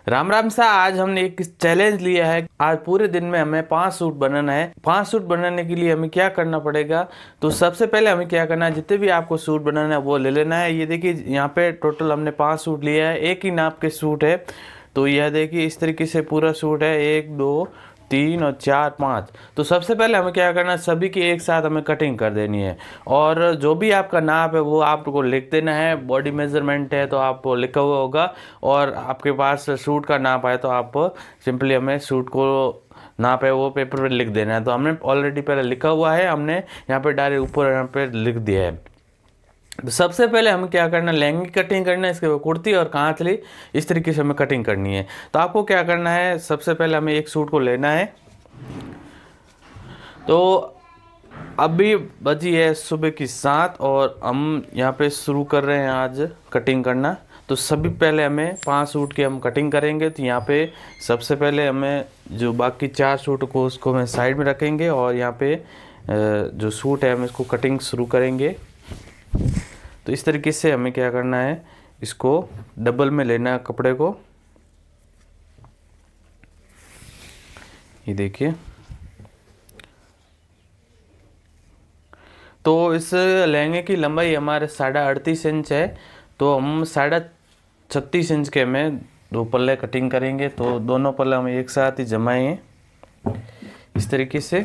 राम राम सा। आज हमने एक चैलेंज लिया है। आज पूरे दिन में हमें 5 सूट बनाना है। 5 सूट बनाने के लिए हमें क्या करना पड़ेगा, तो सबसे पहले हमें क्या करना है, जितने भी आपको सूट बनाना है वो ले लेना है। ये देखिए यहाँ पे टोटल हमने 5 सूट लिया है, एक ही नाप के सूट है। तो यह देखिए इस तरीके से पूरा सूट है, 1 2 3 और 4 5। तो सबसे पहले हमें क्या करना है, सभी की एक साथ हमें कटिंग कर देनी है। और जो भी आपका नाप है वो आपको लिख देना है। बॉडी मेजरमेंट है तो आप लिखा हुआ होगा, और आपके पास सूट का नाप है तो आप सिंपली हमें सूट को नाप है वो पेपर पे लिख देना है। तो हमने ऑलरेडी पहले लिखा हुआ है, हमने यहाँ पे डायरेक्ट ऊपर यहाँ पे लिख दिया है। तो सबसे पहले हमें क्या करना है, लहंगे की कटिंग करना है। इसके बाद कुर्ती और कांतली इस तरीके से हमें कटिंग करनी है। तो आपको क्या करना है, सबसे पहले हमें एक सूट को लेना है। तो अभी बजी है सुबह की 7 और हम यहाँ पे शुरू कर रहे हैं आज कटिंग करना। तो सभी पहले हमें 5 सूट की हम कटिंग करेंगे। तो यहाँ पे सबसे पहले हमें जो बाकी 4 सूट को उसको हमें साइड में रखेंगे, और यहाँ पे जो सूट है हम इसको कटिंग शुरू करेंगे। तो इस तरीके से हमें क्या करना है, इसको डबल में लेना है कपड़े को। ये देखिए, तो इस लहंगे की लंबाई हमारे 38.5 इंच है। तो हम 36.5 इंच के हमें 2 पल्ले कटिंग करेंगे। तो दोनों पल्ले हम एक साथ ही जमाएंगे इस तरीके से,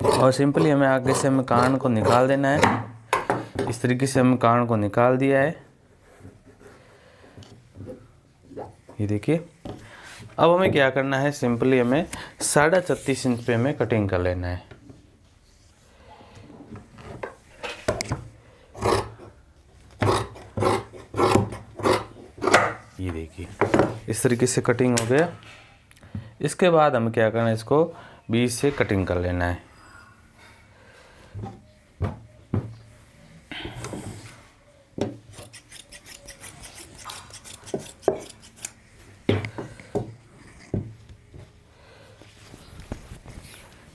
और सिंपली हमें आगे से हमें कान को निकाल देना है। इस तरीके से हम कान को निकाल दिया है। ये देखिए, अब हमें क्या करना है, सिंपली हमें 36.5 इंच पे हमें कटिंग कर लेना है। ये देखिए इस तरीके से कटिंग हो गया। इसके बाद हमें क्या करना है, इसको बीच से कटिंग कर लेना है।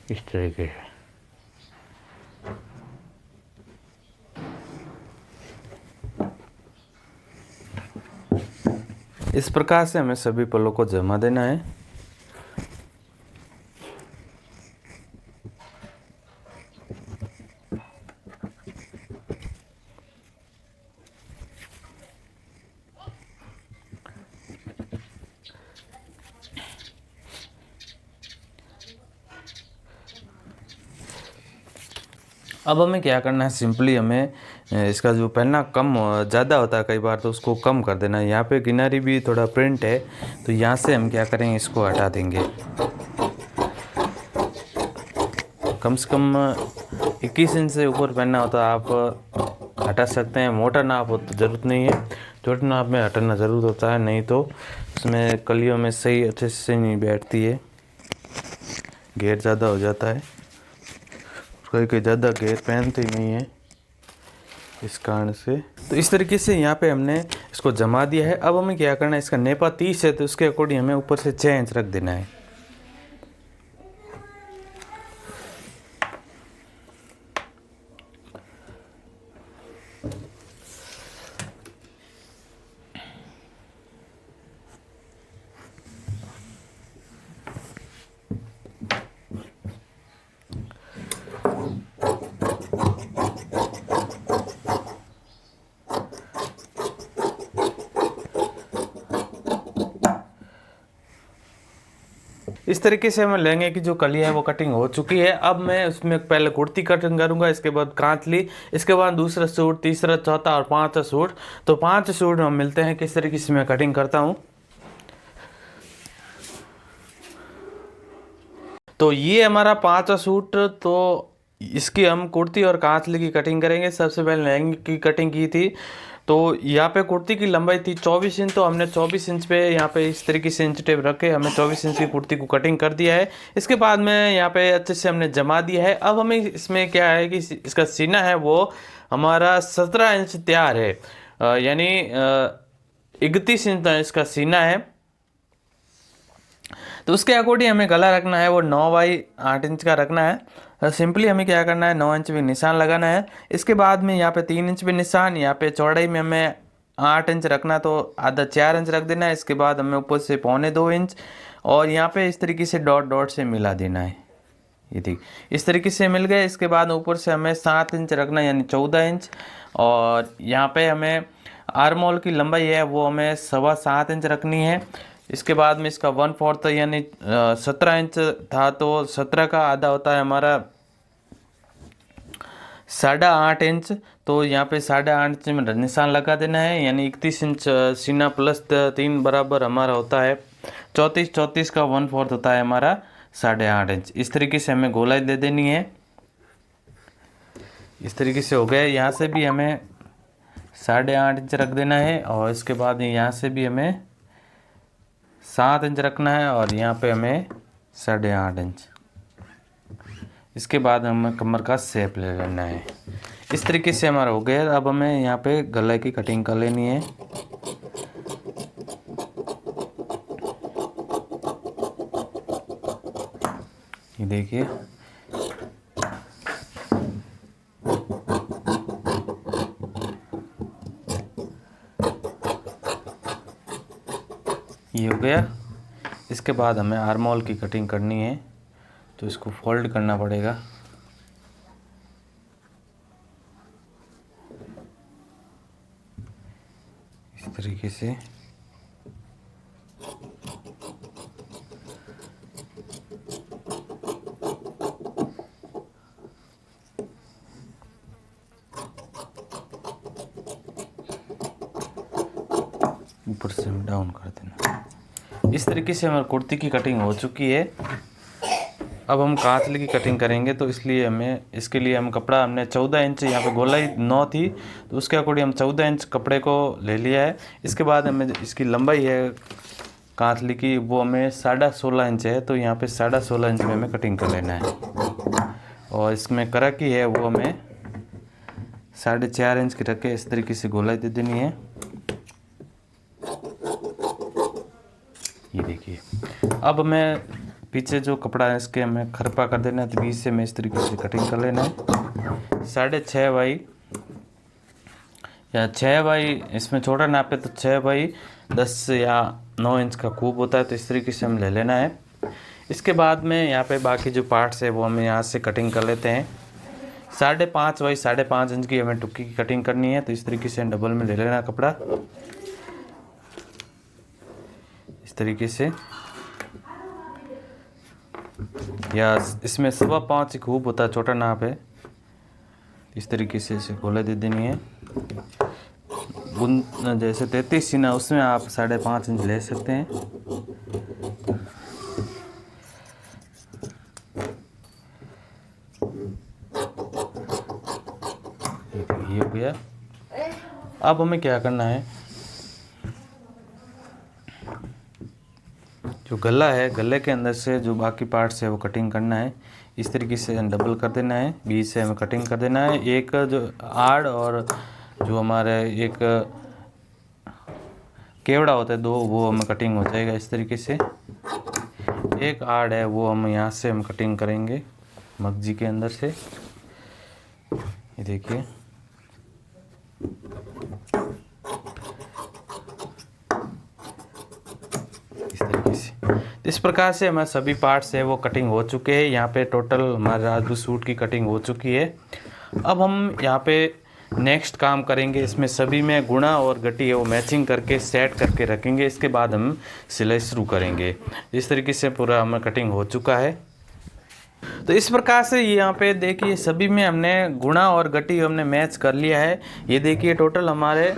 इस तरीके से इस प्रकार से हमें सभी पल्लों को जमा देना है। अब हमें क्या करना है, सिंपली हमें इसका जो पहनना कम ज़्यादा होता है कई बार, तो उसको कम कर देना है। यहाँ पे किनारी भी थोड़ा प्रिंट है, तो यहाँ से हम क्या करेंगे, इसको हटा देंगे। कम से कम 21 इंच से ऊपर पहनना होता है, आप हटा सकते हैं। मोटा नाप हो तो ज़रूरत नहीं है, छोटे नाप में हटाना ज़रूर होता है, नहीं तो उसमें कलियों में सही अच्छे से नहीं बैठती है, घेर ज़्यादा हो जाता है। कोई ज़्यादा घेर पहनते ही नहीं है इस कारण से। तो इस तरीके से यहाँ पे हमने इसको जमा दिया है। अब हमें क्या करना है, इसका नेपा 30 है तो उसके अकॉर्डिंग हमें ऊपर से 6 इंच रख देना है। इस तरीके से हमें लहंगे की जो कली है वो कटिंग हो चुकी है। अब मैं उसमें पहले कुर्ती कटिंग करूंगा, इसके बाद कांतली, इसके बाद दूसरा सूट, तीसरा, चौथा और 5वां सूट। तो 5 सूट हम मिलते हैं किस तरीके से मैं कटिंग करता हूँ। तो ये हमारा 5वां सूट। तो इसकी हम कुर्ती और कांतली की कटिंग करेंगे। सबसे पहले लहंगे की कटिंग की थी। तो यहाँ पे कुर्ती की लंबाई थी 24 इंच, तो हमने 24 इंच पे यहाँ पे इस तरीके से इंच टेप रख के हमने 24 इंच की कुर्ती को कटिंग कर दिया है। इसके बाद में यहाँ पे अच्छे से हमने जमा दिया है। अब हमें इसमें क्या है कि इसका सीना है वो हमारा 17 इंच तैयार है, यानी 31 इंच इसका सीना है। तो उसके अकॉर्डिंग हमें गला रखना है वो 9/8 इंच का रखना है। सिंपली हमें क्या करना है, 9 इंच भी निशान लगाना है। इसके बाद में यहाँ पे 3 इंच भी निशान, यहाँ पे चौड़ाई में हमें 8 इंच रखना तो आधा 4 इंच रख देना है। इसके बाद हमें ऊपर से 1.25 इंच और यहाँ पे इस तरीके से डॉट डॉट से मिला देना है। ये देखिए इस तरीके से मिल गए। इसके बाद ऊपर से हमें 7 इंच रखना है यानी 14 इंच। और यहाँ पे हमें आर्म होल की लंबाई है वो हमें 7.25 इंच रखनी है। इसके बाद में इसका 1/4 यानी 17 इंच था तो 17 का आधा होता है हमारा 8.5 इंच। तो यहाँ पे 8.5 इंच में निशान लगा देना है यानी 31 इंच सीना प्लस 3 बराबर हमारा होता है 34 का 1/4 होता है हमारा 8.5 इंच। इस तरीके से हमें गोलाई दे देनी है। इस तरीके से हो गया। यहाँ से भी हमें 8.5 इंच रख देना है और इसके बाद यहाँ से भी हमें 7 इंच रखना है और यहाँ पे हमें 8.5 इंच। इसके बाद हमें कमर का शेप ले लेना है। इस तरीके से हमारा हो गया। अब हमें यहाँ पे गले की कटिंग कर लेनी है। ये देखिए ये हो गया। इसके बाद हमें आर्म होल की कटिंग करनी है तो इसको फोल्ड करना पड़ेगा। इस तरीके से ऊपर से डाउन कर देना। इस तरीके से हमारी कुर्ती की कटिंग हो चुकी है। अब हम कातले की कटिंग करेंगे तो इसलिए हमें इसके लिए हम कपड़ा हमने 14 इंच यहाँ पे गोलाई 9 थी तो उसके अकॉर्डिंग हम 14 इंच कपड़े को ले लिया है। इसके बाद हमें इसकी लंबाई है कातले की वो हमें 16.5 इंच है तो यहाँ पे 16.5 इंच में हमें कटिंग कर लेना है। और इसमें करा की है वो हमें 4.5 इंच की रख के इस तरीके से गोलाई दे देनी है। ये देखिए अब मैं पीछे जो कपड़ा है इसके हमें खरपा कर देना है तो बीच से मैं इस तरीके से कटिंग कर लेना है। 6.5 बाई या 6 बाई इसमें छोटा नापे तो 6 बाई 10 या 9 इंच का कूब होता है तो इस तरीके से हम ले लेना है। इसके बाद में यहाँ पे बाकी जो पार्ट्स है वो हम यहाँ से कटिंग कर लेते हैं। 5.5 बाई 5.5 इंच की हमें टुक्की की कटिंग करनी है तो इस तरीके से डबल में ले लेना कपड़ा इस तरीके से। या इसमें 5.25 खूब होता है छोटा नाप है। इस तरीके से इसे गोला दे देनी है। जैसे 33 सीना उसमें आप 5.5 इंच ले सकते हैं। ये हो गया। अब हमें क्या करना है जो गला है गले के अंदर से जो बाकी पार्ट्स है वो कटिंग करना है। इस तरीके से डबल कर देना है बीच से हमें कटिंग कर देना है। एक जो आड़ और जो हमारे एक केवड़ा होता है 2 वो हमें कटिंग हो जाएगा इस तरीके से। एक आड़ है वो हम यहाँ से हम कटिंग करेंगे मगजी के अंदर से। ये देखिए इस प्रकार से हमारे सभी पार्ट्स है वो कटिंग हो चुके हैं। यहाँ पे टोटल हमारे राजपूत सूट की कटिंग हो चुकी है। अब हम यहाँ पे नेक्स्ट काम करेंगे। इसमें सभी में गुणा और गटी है वो मैचिंग करके सेट करके रखेंगे। इसके बाद हम सिलाई शुरू करेंगे। इस तरीके से पूरा हमारा कटिंग हो चुका है। तो इस प्रकार से यहाँ पे देखिए सभी में हमने गुणा और गटी हमने मैच कर लिया है। ये देखिए टोटल हमारे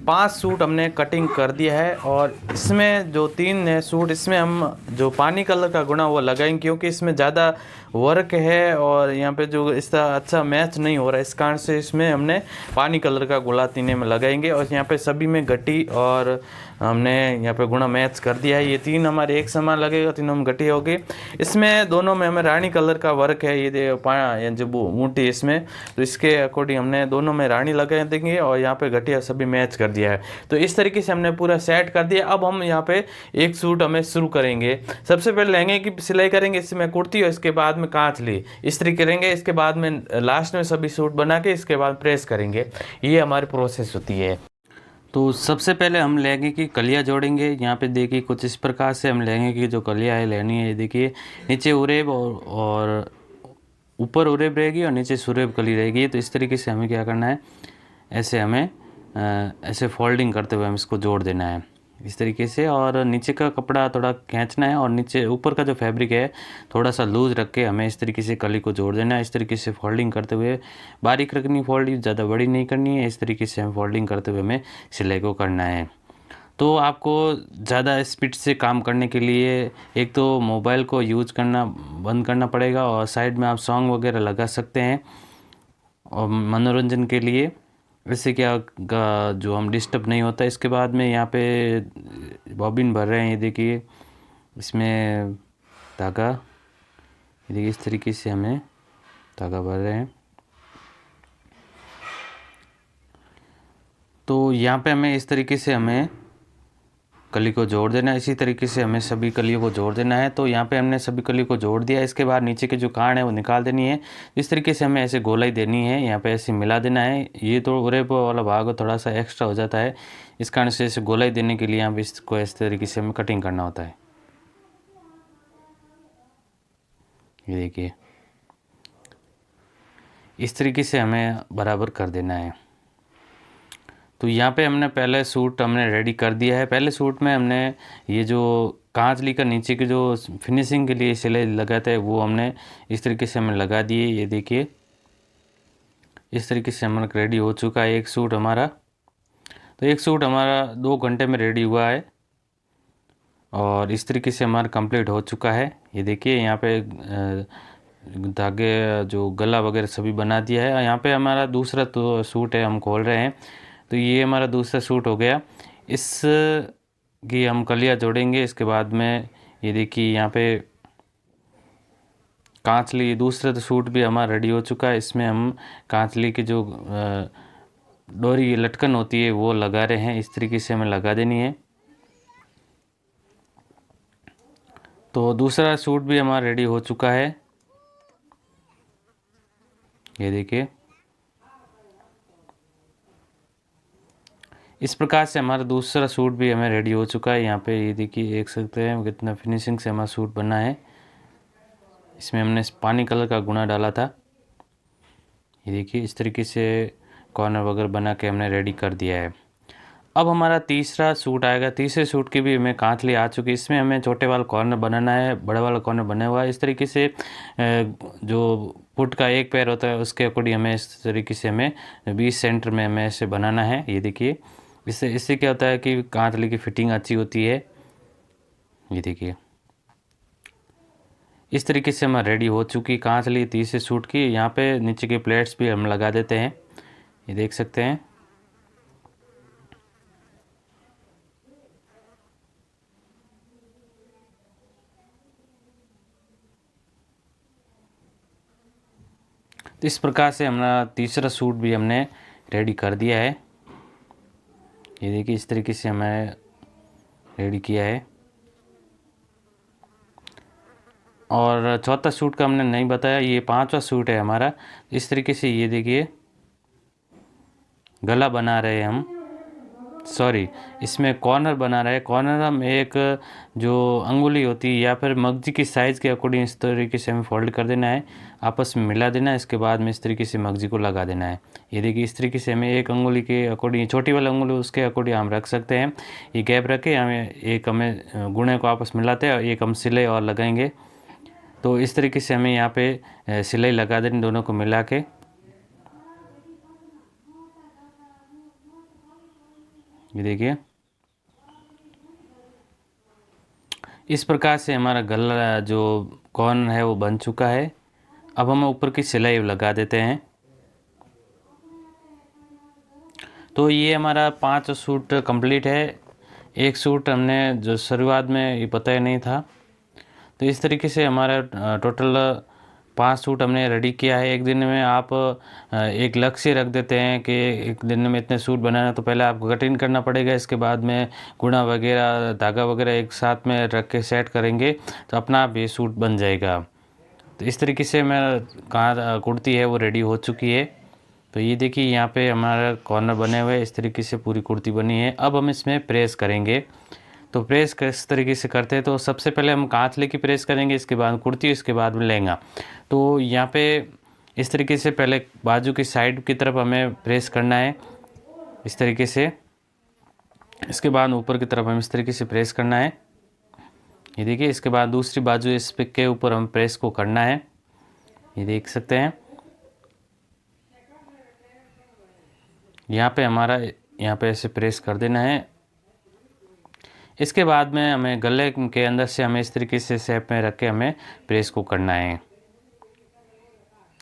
5 सूट हमने कटिंग कर दिया है। और इसमें जो 3 है सूट इसमें हम जो पानी कलर का गुणा वो लगाएंगे क्योंकि इसमें ज़्यादा वर्क है और यहाँ पे जो इसका अच्छा मैच नहीं हो रहा है इस कारण से इसमें हमने पानी कलर का गुणा तीनों में लगाएंगे। और यहाँ पे सभी में गटी और हमने यहाँ पे गुणा मैच कर दिया है। ये 3 हमारे एक समान लगेगा तीनों में गटी होगी। इसमें दोनों में हमें रानी कलर का वर्क है। ये पाया जो मूठी इसमें तो इसके अकॉर्डिंग हमने दोनों में रानी लगा देंगे और यहाँ पे गटिया सभी मैच कर दिया है। तो इस तरीके से हमने पूरा सेट कर दिया। अब हम यहाँ पे एक सूट हमें शुरू करेंगे। सबसे पहले लहंगे की सिलाई करेंगे इसमें कुर्ती और इसके बाद में कांचली इस्त्री करेंगे। इसके बाद में लास्ट में सभी सूट बना के इसके बाद प्रेस करेंगे। ये हमारी प्रोसेस होती है। तो सबसे पहले हम लहंगे की कलियाँ जोड़ेंगे। यहाँ पे देखिए कुछ इस प्रकार से हम लहंगे की जो कलियाँ है लेनी है। देखिए नीचे उरेब और ऊपर उरेब रहेगी और नीचे सुरेब कली रहेगी। तो इस तरीके से हमें क्या करना है, ऐसे हमें ऐसे फोल्डिंग करते हुए हम इसको जोड़ देना है इस तरीके से। और नीचे का कपड़ा थोड़ा खींचना है और नीचे ऊपर का जो फैब्रिक है थोड़ा सा लूज़ रख के हमें इस तरीके से कली को जोड़ देना है। इस तरीके से फोल्डिंग करते हुए बारीक रखनी फोल्डिंग, ज़्यादा बड़ी नहीं करनी है। इस तरीके से हम फोल्डिंग करते हुए हमें सिलाई को करना है। तो आपको ज़्यादा स्पीड से काम करने के लिए एक तो मोबाइल को यूज़ करना बंद करना पड़ेगा और साइड में आप सॉन्ग वगैरह लगा सकते हैं और मनोरंजन के लिए। इससे क्या होगा, जो हम डिस्टर्ब नहीं होता। इसके बाद में यहाँ पे बॉबिन भर रहे हैं। ये देखिए इसमें धागा, ये देखिए इस तरीके से हमें धागा भर रहे हैं। तो यहाँ पे हमें इस तरीके से हमें कली को जोड़ देना है। इसी तरीके से हमें सभी कलियों को जोड़ देना है। तो यहाँ पे हमने सभी कलियों को जोड़ दिया। इसके बाद नीचे की जो कान है वो निकाल देनी है। इस तरीके से हमें ऐसे गोलाई देनी है, यहाँ पे ऐसे मिला देना है। ये तो उरेब वाला भाग थोड़ा सा एक्स्ट्रा हो जाता है, इस कारण से ऐसे गोलाई देने के लिए यहाँ पे इसको इस तरीके से हमें कटिंग करना होता है। ये देखिए इस तरीके से हमें बराबर कर देना है। तो यहाँ पे हमने पहले सूट हमने रेडी कर दिया है। पहले सूट में हमने ये जो कांचली का नीचे की जो फिनिशिंग के लिए सिलाई लगाते हैं वो हमने इस तरीके से हमें लगा दिए। ये देखिए इस तरीके से हमारा रेडी हो चुका है एक सूट हमारा। तो एक सूट हमारा 2 घंटे में रेडी हुआ है और इस तरीके से हमारा कंप्लीट हो चुका है। ये देखिए यहाँ पे धागे जो गला वगैरह सभी बना दिया है। यहाँ पे हमारा दूसरा तो सूट है, हम खोल रहे हैं। तो ये हमारा दूसरा सूट हो गया। इस की हम कलियाँ जोड़ेंगे। इसके बाद में ये देखिए यहाँ पे कांचली, दूसरा तो सूट भी हमारा रेडी हो चुका है। इसमें हम कांचली की जो डोरी लटकन होती है वो लगा रहे हैं। इस तरीके से हमें लगा देनी है। तो दूसरा सूट भी हमारा रेडी हो चुका है। ये देखिए इस प्रकार से हमारा दूसरा सूट भी हमें रेडी हो चुका है। यहाँ पे ये देखिए देख सकते हैं कितना फिनिशिंग से हमारा सूट बना है। इसमें हमने पानी कलर का गुना डाला था। ये देखिए इस तरीके से कॉर्नर वगैरह बना के हमने रेडी कर दिया है। अब हमारा तीसरा सूट आएगा। तीसरे सूट की भी हमें कांचली आ चुकी है। इसमें हमें छोटे वाला कॉर्नर बनाना है, बड़ा वाला कॉर्नर बना हुआ है। इस तरीके से जो फुट का एक पैर होता है उसके अकॉर्डिंग हमें इस तरीके से हमें 20 सेंटर में हमें ऐसे बनाना है। ये देखिए इससे क्या होता है कि कांचली की फिटिंग अच्छी होती है। ये देखिए इस तरीके से हमारा रेडी हो चुकी कांचली तीसरे सूट की। यहाँ पे नीचे के प्लेट्स भी हम लगा देते हैं, ये देख सकते हैं। तो इस प्रकार से हमारा तीसरा सूट भी हमने रेडी कर दिया है। ये देखिए इस तरीके से हमें रेडी किया है। और चौथा सूट का हमने नहीं बताया, ये 5वां सूट है हमारा। इस तरीके से ये देखिए गला बना रहे हैं हम, सॉरी इसमें कॉर्नर बना रहे हैं। कॉर्नर हम एक जो अंगुली होती है या फिर मगजी की साइज़ के अकॉर्डिंग इस तरीके से हमें फोल्ड कर देना है, आपस में मिला देना है। इसके बाद में इस तरीके से मगजी को लगा देना है। ये देखिए इस तरीके से हमें एक अंगुली के अकॉर्डिंग, छोटी वाली अंगुली उसके अकॉर्डिंग हम रख सकते हैं। ये गैप रखे हमें एक हमें गुणे को आपस मिलाते हैं और एक हम सिलाई और लगाएंगे। तो इस तरीके से हमें यहाँ पे सिलाई लगा देनी दोनों को मिला के। ये देखिए इस प्रकार से हमारा गला जो कॉर्नर है वो बन चुका है। अब हम ऊपर की सिलाई लगा देते हैं। तो ये हमारा 5 सूट कंप्लीट है। एक सूट हमने जो शुरुआत में ये पता ही नहीं था। तो इस तरीके से हमारा टोटल 5 सूट हमने रेडी किया है। एक दिन में आप एक लक्ष्य रख देते हैं कि एक दिन में इतने सूट बनाना, तो पहले आपको कटिंग करना पड़ेगा। इसके बाद में गुणा वगैरह धागा वगैरह एक साथ में रख के सेट करेंगे तो अपना आप ये सूट बन जाएगा। तो इस तरीके से मैं कुर्ती है वो रेडी हो चुकी है। तो ये देखिए यहाँ पे हमारा कॉर्नर बने हुए इस तरीके से पूरी कुर्ती बनी है। अब हम इसमें प्रेस करेंगे। तो प्रेस किस तरीके से करते हैं, तो सबसे पहले हम कांच लेके प्रेस करेंगे, इसके बाद कुर्ती, इसके बाद में लहंगा। तो यहाँ पे इस तरीके से पहले बाजू की साइड की तरफ हमें प्रेस करना है इस तरीके से। इसके बाद ऊपर की तरफ हम इस तरीके से प्रेस करना है, ये देखिए। इसके बाद दूसरी बाजू इस पे के ऊपर हम प्रेस को करना है, ये देख सकते हैं। यहाँ पे हमारा यहाँ पे ऐसे प्रेस कर देना है। इसके बाद में हमें गले के अंदर से हमें इस तरीके से शेप में रख के हमें प्रेस को करना है,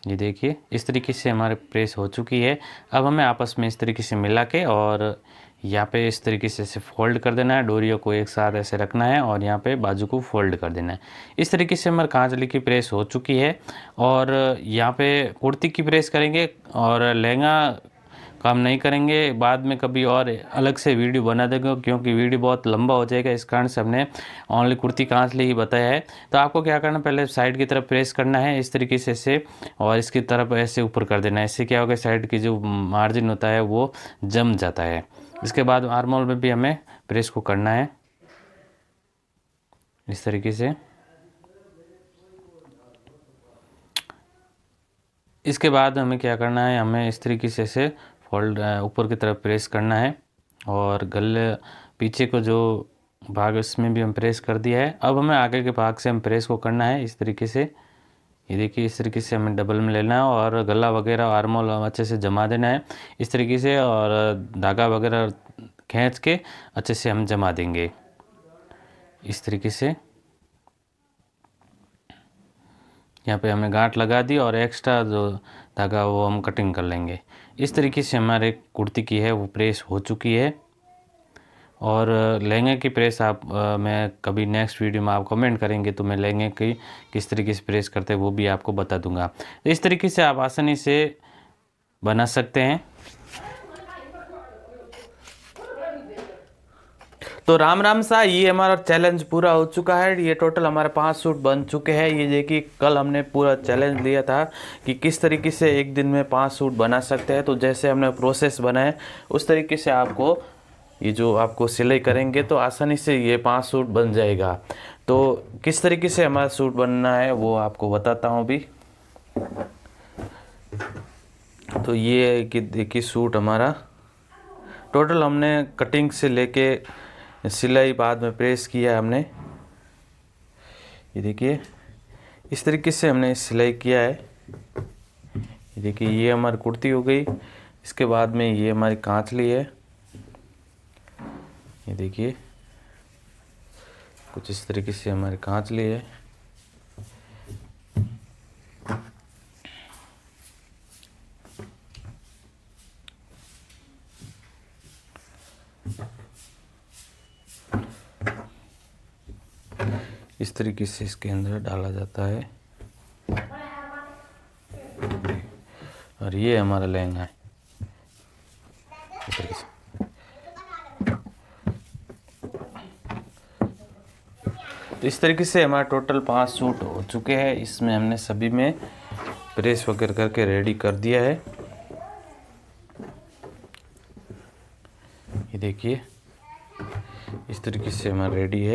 ये देखिए। इस तरीके से हमारे प्रेस हो चुकी है। अब हमें आपस में इस तरीके से मिला के और यहाँ पे इस तरीके से ऐसे फोल्ड कर देना है, डोरियों को एक साथ ऐसे रखना है और यहाँ पे बाजू को फोल्ड कर देना है। इस तरीके से हमारे कांचली की प्रेस हो चुकी है। और यहाँ पे कुर्ती की प्रेस करेंगे और लहंगा काम नहीं करेंगे, बाद में कभी और अलग से वीडियो बना देंगे, क्योंकि वीडियो बहुत लंबा हो जाएगा। इस कारण से हमने ओनली कुर्ती कांचली ही बताया है। तो आपको क्या करना, पहले साइड की तरफ प्रेस करना है इस तरीके से ऐसे, और इसकी तरफ ऐसे ऊपर कर देना है। इससे क्या होगा, साइड की जो मार्जिन होता है वो जम जाता है। इसके बाद आर्म होल में भी हमें प्रेस को करना है इस तरीके से। इसके बाद हमें क्या करना है, हमें इस तरीके से ऐसे फोल्ड ऊपर की तरफ प्रेस करना है और गले पीछे को जो भाग इसमें भी हम प्रेस कर दिया है। अब हमें आगे के भाग से हम प्रेस को करना है इस तरीके से, ये देखिए। इस तरीके से हमें डबल में लेना है और गला वगैरह आर्म होल अच्छे से जमा देना है इस तरीके से, और धागा वगैरह खींच के अच्छे से हम जमा देंगे इस तरीके से। यहाँ पे हमने गांठ लगा दी और एक्स्ट्रा जो धागा वो हम कटिंग कर लेंगे। इस तरीके से हमारे कुर्ती की है वो प्रेस हो चुकी है। और लहंगे की प्रेस आप मैं कभी नेक्स्ट वीडियो में आप कमेंट करेंगे तो मैं लहंगे की किस तरीके से प्रेस करते हैं वो भी आपको बता दूंगा। तो इस तरीके से आप आसानी से बना सकते हैं। तो राम राम सा, ये हमारा चैलेंज पूरा हो चुका है। ये टोटल हमारे 5 सूट बन चुके हैं। ये देखिए, कल हमने पूरा चैलेंज लिया था कि किस तरीके से एक दिन में 5 सूट बना सकते हैं। तो जैसे हमने प्रोसेस बनाए उस तरीके से आपको ये जो आपको सिलाई करेंगे तो आसानी से ये 5 सूट बन जाएगा। तो किस तरीके से हमारा सूट बनना है वो आपको बताता हूँ अभी। तो ये है कि देखिए, सूट हमारा टोटल हमने कटिंग से लेके सिलाई बाद में प्रेस किया हमने, ये देखिए। इस तरीके से हमने सिलाई किया है, ये देखिए। ये हमारी कुर्ती हो गई। इसके बाद में ये हमारी कांचली है, ये देखिए। कुछ इस तरीके से हमारी कांचली है। इस तरीके से इसके अंदर डाला जाता है और ये हमारा लहंगा है इस तरीके से। तो इस तरीके से हमारा टोटल 5 सूट हो चुके हैं। इसमें हमने सभी में प्रेस वगैरह करके रेडी कर दिया है, ये देखिए। इस तरीके से हमारा रेडी है।